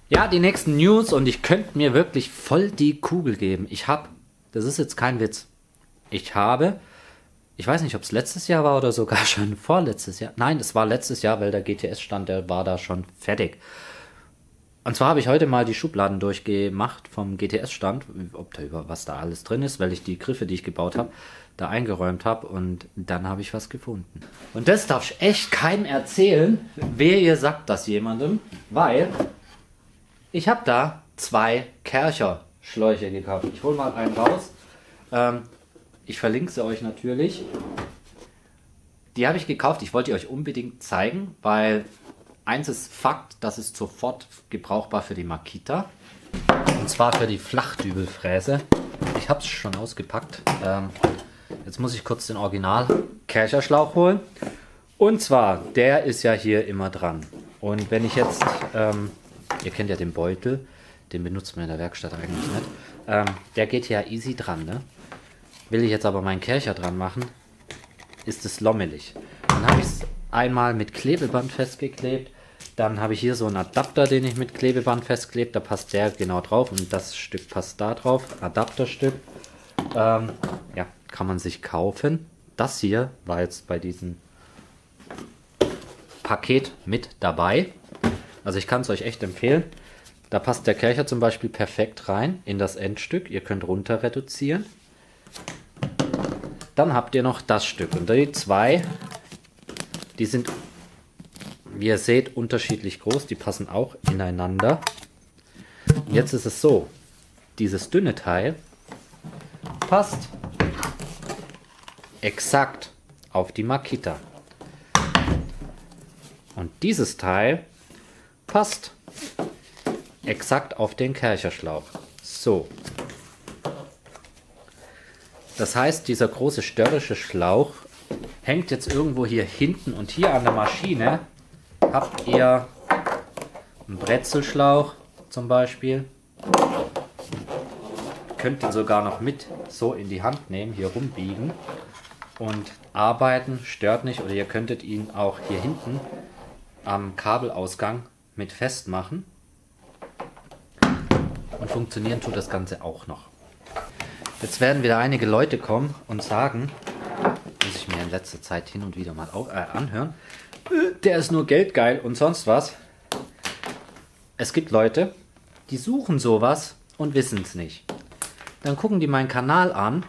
Ja, die nächsten News und ich könnte mir wirklich voll die Kugel geben. Das ist jetzt kein Witz, ich weiß nicht, ob es letztes Jahr war oder sogar schon vorletztes Jahr. Nein, es war letztes Jahr, weil der GTS-Stand, der war da schon fertig. Und zwar habe ich heute mal die Schubladen durchgemacht vom GTS-Stand, ob da über was da alles drin ist, weil ich die Griffe, die ich gebaut habe, da eingeräumt habe und dann habe ich was gefunden. Und das darf ich echt keinem erzählen, wer ihr sagt das jemandem, weil ich habe da 2 Kärcher-Schläuche gekauft. Ich hole mal einen raus. Ich verlinke sie euch natürlich. Die habe ich gekauft. Ich wollte die euch unbedingt zeigen, weil eins ist Fakt, das ist sofort gebrauchbar für die Makita. Und zwar für die Flachdübelfräse. Ich habe es schon ausgepackt. Jetzt muss ich kurz den Original Kärcherschlauch holen. Und zwar, der ist ja hier immer dran. Und wenn ich jetzt, ihr kennt ja den Beutel, den benutzt man in der Werkstatt eigentlich nicht. Der geht ja easy dran, ne? Will ich jetzt aber meinen Kärcher dran machen, ist es lommelig. Dann habe ich es einmal mit Klebeband festgeklebt. Dann habe ich hier so einen Adapter, den ich mit Klebeband festklebt. Da passt der genau drauf und das Stück passt da drauf. Adapterstück. Ja, kann man sich kaufen. Das hier war jetzt bei diesem Paket mit dabei. Also ich kann es euch echt empfehlen. Da passt der Kärcher zum Beispiel perfekt rein in das Endstück. Ihr könnt runter reduzieren. Dann habt ihr noch das Stück. Und die 2, die sind, wie ihr seht, unterschiedlich groß. Die passen auch ineinander. Jetzt ist es so, dieses dünne Teil passt exakt auf die Makita. Und dieses Teil passt exakt auf den Kärcherschlauch. So. Das heißt, dieser große störrische Schlauch hängt jetzt irgendwo hier hinten und hier an der Maschine habt ihr einen Brezelschlauch zum Beispiel. Könnt ihr sogar noch mit so in die Hand nehmen, hier rumbiegen und arbeiten, stört nicht. Oder ihr könntet ihn auch hier hinten am Kabelausgang mit festmachen. Und funktionieren tut das Ganze auch noch. Jetzt werden wieder einige Leute kommen und sagen, muss ich mir in letzter Zeit hin und wieder mal anhören, der ist nur geldgeil und sonst was. Es gibt Leute, die suchen sowas und wissen es nicht. Dann gucken die meinen Kanal an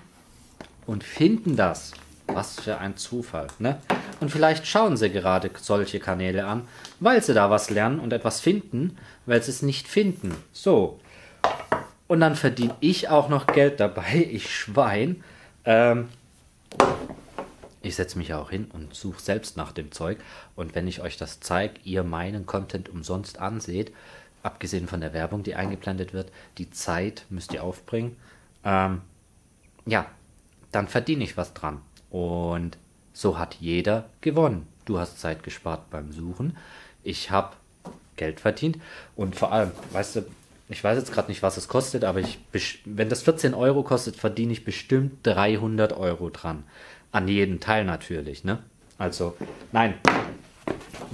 und finden das. Was für ein Zufall, ne? Und vielleicht schauen sie gerade solche Kanäle an, weil sie da was lernen und etwas finden, weil sie es nicht finden. So. Und dann verdiene ich auch noch Geld dabei, ich Schwein. Ich setze mich auch hin und suche selbst nach dem Zeug. Und wenn ich euch das zeige, ihr meinen Content umsonst anseht, abgesehen von der Werbung, die eingeblendet wird, die Zeit müsst ihr aufbringen, ja, dann verdiene ich was dran. Und so hat jeder gewonnen. Du hast Zeit gespart beim Suchen. Ich habe Geld verdient. Und vor allem, weißt du, ich weiß jetzt gerade nicht, was es kostet, aber wenn das 14 Euro kostet, verdiene ich bestimmt 300 Euro dran. An jeden Teil natürlich, ne? Also, nein.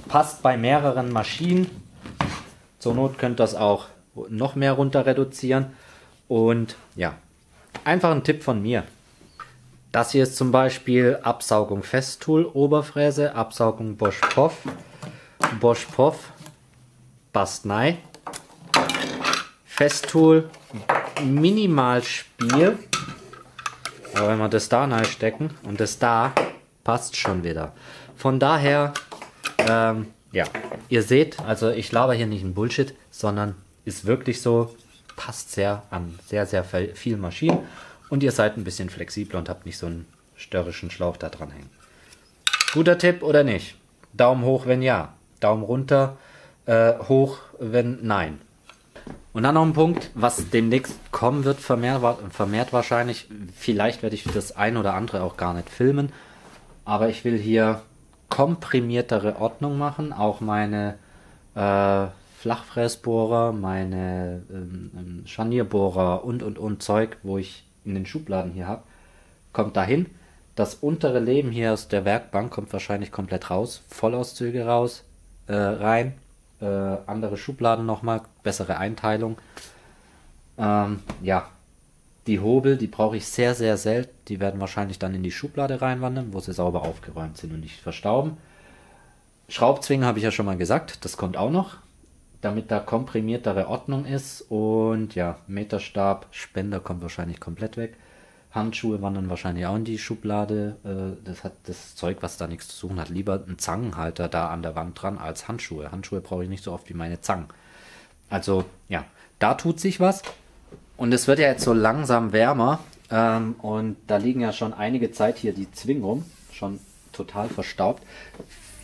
Passt bei mehreren Maschinen. Zur Not könnt ihr das auch noch mehr runter reduzieren. Und ja, einfach ein Tipp von mir. Das hier ist zum Beispiel Absaugung Festool, Oberfräse, Absaugung Bosch Poff, Bastnei. Festool, Minimalspiel. Aber wenn wir das da reinstecken und das da, passt schon wieder. Von daher, ja, ihr seht, also ich laber hier nicht ein Bullshit, sondern ist wirklich so, passt sehr an sehr, sehr viel Maschinen. Und ihr seid ein bisschen flexibler und habt nicht so einen störrischen Schlauch da dran hängen. Guter Tipp oder nicht? Daumen hoch, wenn ja. Daumen runter, hoch, wenn nein. Und dann noch ein Punkt, was demnächst kommen wird, vermehrt wahrscheinlich. Vielleicht werde ich das ein oder andere auch gar nicht filmen. Aber ich will hier komprimiertere Ordnung machen. Auch meine Flachfräsbohrer, meine Scharnierbohrer und Zeug, wo ich in den Schubladen hier habe, kommt dahin. Das untere Leben hier aus der Werkbank kommt wahrscheinlich komplett raus. Vollauszüge raus, rein. andere Schubladen nochmal, bessere Einteilung. Ja, die Hobel, die brauche ich sehr, sehr selten. Die werden wahrscheinlich dann in die Schublade reinwandern, wo sie sauber aufgeräumt sind und nicht verstauben. Schraubzwingen habe ich ja schon mal gesagt, das kommt auch noch, damit da komprimiertere Ordnung ist. Und ja, Meterstab, Spender kommt wahrscheinlich komplett weg. Handschuhe wandern wahrscheinlich auch in die Schublade. Das hat das Zeug, was da nichts zu tun hat. Lieber einen Zangenhalter da an der Wand dran als Handschuhe. Handschuhe brauche ich nicht so oft wie meine Zangen. Also ja, da tut sich was. Und es wird ja jetzt so langsam wärmer. Und da liegen ja schon einige Zeit hier die Zwingen rum. Schon total verstaubt.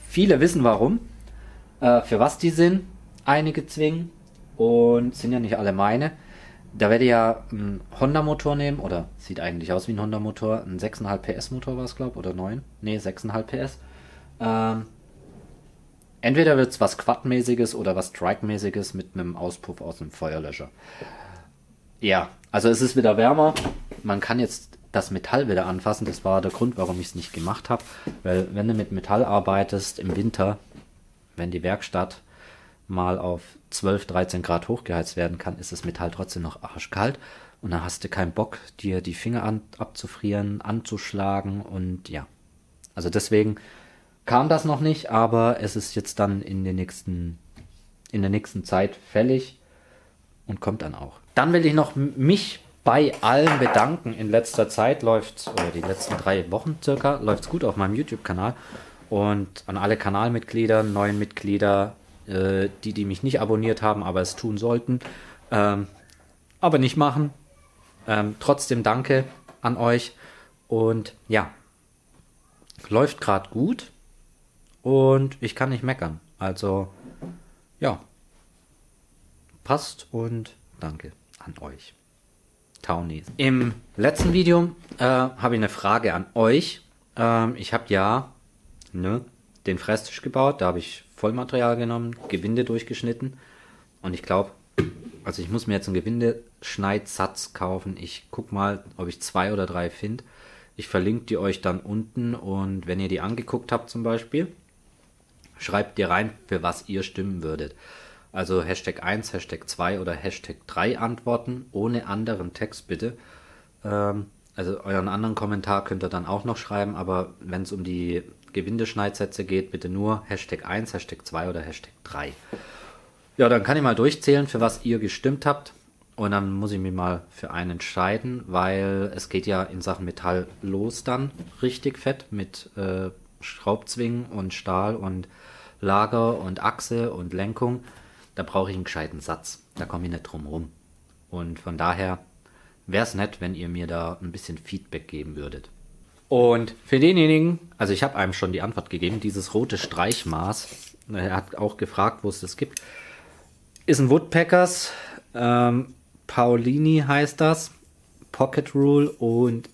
Viele wissen warum. Für was die sind. Einige Zwingen. Und sind ja nicht alle meine. Da werde ich ja einen Honda-Motor nehmen, oder sieht eigentlich aus wie ein Honda-Motor, ein 6,5 PS Motor war es, glaube ich, oder 9? Ne, 6,5 PS. Entweder wird es was Quad-mäßiges oder was Trike-mäßiges mit einem Auspuff aus einem Feuerlöscher. Ja, also es ist wieder wärmer. Man kann jetzt das Metall wieder anfassen. Das war der Grund, warum ich es nicht gemacht habe. Weil wenn du mit Metall arbeitest im Winter, wenn die Werkstatt mal auf 12, 13 Grad hochgeheizt werden kann, ist das Metall trotzdem noch arschkalt. Und dann hast du keinen Bock, dir die Finger abzufrieren, anzuschlagen und ja. Also deswegen kam das noch nicht, aber es ist jetzt dann in der nächsten Zeit fällig und kommt dann auch. Dann will ich noch mich bei allen bedanken. In letzter Zeit läuft's, oder die letzten 3 Wochen circa, läuft's gut auf meinem YouTube-Kanal. Und an alle Kanalmitglieder, neuen Mitglieder, die mich nicht abonniert haben, aber es tun sollten, aber nicht machen. Trotzdem danke an euch und ja, läuft gerade gut und ich kann nicht meckern. Also ja, passt und danke an euch. Townies. Im letzten Video habe ich eine Frage an euch. Ich habe ja den Fresstisch gebaut, da habe ich Vollmaterial genommen, Gewinde durchgeschnitten und ich glaube, also ich muss mir jetzt einen Gewindeschneidsatz kaufen. Ich guck mal, ob ich 2 oder 3 finde. Ich verlinke die euch dann unten und wenn ihr die angeguckt habt zum Beispiel, schreibt ihr rein, für was ihr stimmen würdet. Also Hashtag 1, Hashtag 2 oder Hashtag 3 antworten, ohne anderen Text bitte. Also euren anderen Kommentar könnt ihr dann auch noch schreiben, aber wenn es um die Gewindeschneidsätze geht, bitte nur Hashtag 1, Hashtag 2 oder Hashtag 3. Ja, dann kann ich mal durchzählen, für was ihr gestimmt habt. Und dann muss ich mich mal für einen entscheiden, weil es geht ja in Sachen Metall los dann richtig fett mit Schraubzwingen und Stahl und Lager und Achse und Lenkung. Da brauche ich einen gescheiten Satz. Da komme ich nicht drum rum. Und von daher wäre es nett, wenn ihr mir da ein bisschen Feedback geben würdet. Und für denjenigen, also ich habe einem schon die Antwort gegeben, dieses rote Streichmaß, er hat auch gefragt, wo es das gibt, ist ein Woodpeckers, Paulini heißt das, Pocket Rule und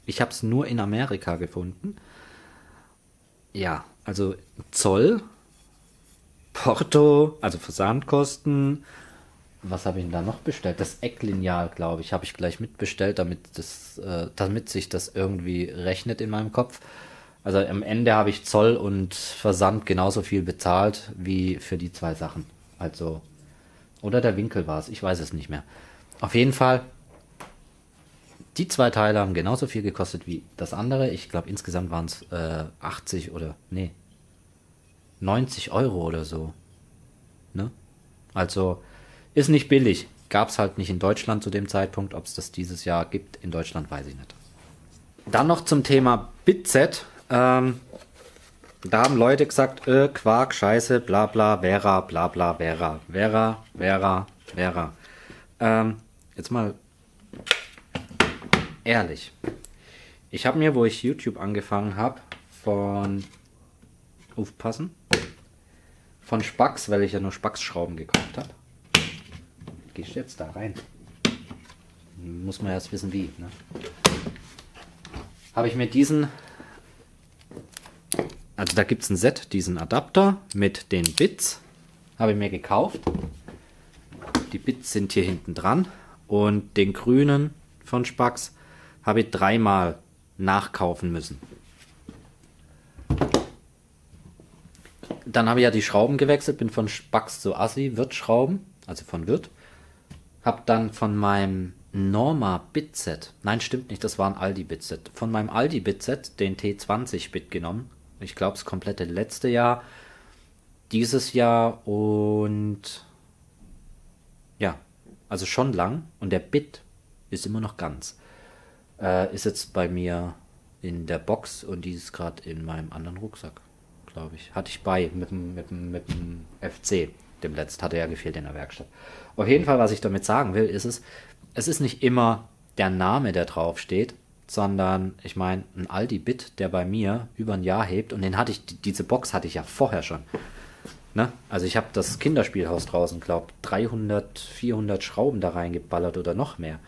ich habe es nur in Amerika gefunden. Ja, also Zoll, Porto, also Versandkosten. Was habe ich denn da noch bestellt? Das Ecklineal, glaube ich, habe ich gleich mitbestellt, damit sich das irgendwie rechnet in meinem Kopf. Also am Ende habe ich Zoll und Versand genauso viel bezahlt wie für die 2 Sachen. Also, oder der Winkel war es, ich weiß es nicht mehr. Auf jeden Fall, die 2 Teile haben genauso viel gekostet wie das andere. Ich glaube, insgesamt waren es 80 oder, 90 Euro oder so. Ne? Also, ist nicht billig. Gab es halt nicht in Deutschland zu dem Zeitpunkt. Ob es das dieses Jahr gibt in Deutschland, weiß ich nicht. Dann noch zum Thema Bitset. Da haben Leute gesagt, Quark, Scheiße, bla bla, Vera, bla bla, Vera. Vera. Jetzt mal ehrlich. Ich habe mir, wo ich YouTube angefangen habe, aufpassen, von Spax, weil ich ja nur Spax-Schrauben gekauft habe. Gehst du jetzt da rein? Muss man erst wissen, wie. Ne? Habe ich mir diesen, also da gibt es ein Set, diesen Adapter mit den Bits, habe ich mir gekauft. Die Bits sind hier hinten dran und den grünen von Spax habe ich 3-mal nachkaufen müssen. Dann habe ich ja die Schrauben gewechselt, bin von Spax zu Assi, Wirth-Schrauben, also von Wirth. Hab dann von meinem Norma Bitset, nein, stimmt nicht, das war ein Aldi Bitset, von meinem Aldi Bitset den T20 Bit genommen. Ich glaube, das komplette letzte Jahr, dieses Jahr und ja, also schon lang. Und der Bit ist immer noch ganz. Ist jetzt bei mir in der Box und die ist gerade in meinem anderen Rucksack, glaube ich. Hatte ich bei mit dem FC, dem letzten, hatte ja gefehlt in der Werkstatt. Auf jeden Fall, was ich damit sagen will, ist es ist nicht immer der Name, der drauf steht, sondern ich meine, ein Aldi-Bit, der bei mir über ein Jahr hebt und diese Box hatte ich ja vorher schon. Ne? Also ich habe das Kinderspielhaus draußen, glaube 300, 400 Schrauben da reingeballert oder noch mehr.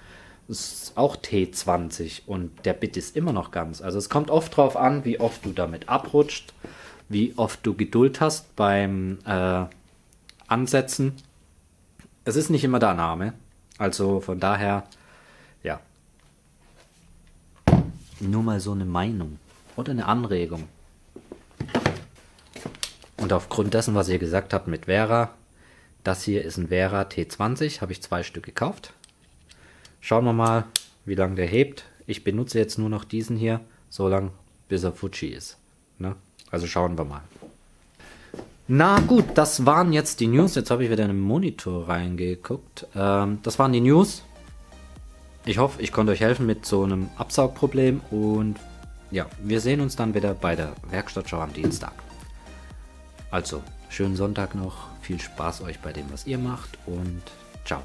Das ist auch T20 und der Bit ist immer noch ganz. Also es kommt oft drauf an, wie oft du damit abrutscht, wie oft du Geduld hast beim Ansetzen. Es ist nicht immer der Name. Also von daher, ja. Nur mal so eine Meinung oder eine Anregung. Und aufgrund dessen, was ihr gesagt habt mit Vera, das hier ist ein Vera T20, habe ich 2 Stück gekauft. Schauen wir mal, wie lange der hebt. Ich benutze jetzt nur noch diesen hier, so lange, bis er Fuji ist. Ne? Also schauen wir mal. Na gut, das waren jetzt die News. Jetzt habe ich wieder in den Monitor reingeguckt. Das waren die News. Ich hoffe, ich konnte euch helfen mit so einem Absaugproblem. Und ja, wir sehen uns dann wieder bei der Werkstattschau am Dienstag. Also, schönen Sonntag noch. Viel Spaß euch bei dem, was ihr macht. Und ciao.